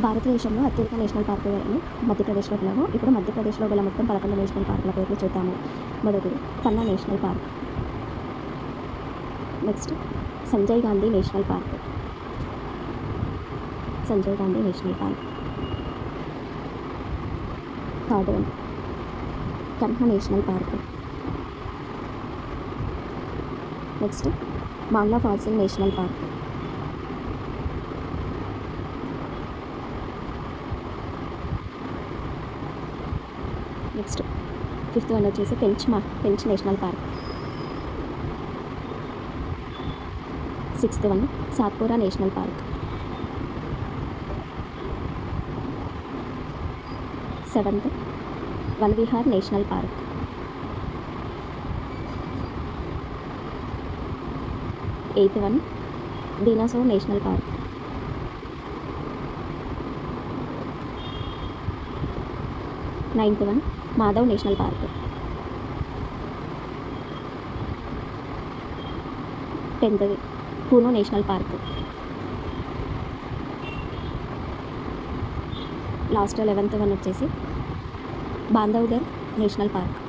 భారతదేశంలో అత్యధిక నేషనల్ పార్కులను మధ్యప్రదేశ్లో గలవు. ఇప్పుడు మధ్యప్రదేశ్లో గల మొత్తం 11 నేషనల్ పార్కుల పేర్లు చూద్దాము. మొదటిది Panna national park. Next Sanjay Gandhi national park. Sanjay Gandhi national park. Third one Kanha national park. Next Mandla ఫాల్సింగ్ national park. Next fifth one వచ్చేసి Pench national park. Sixth one Satpura national park. Seventh one Vihar national park. Eighth one dinosaur national park. Ninth one Madhav national park. 10th Kuno national park. Last 11th one వచ్చేసి Bandhavgarh national park.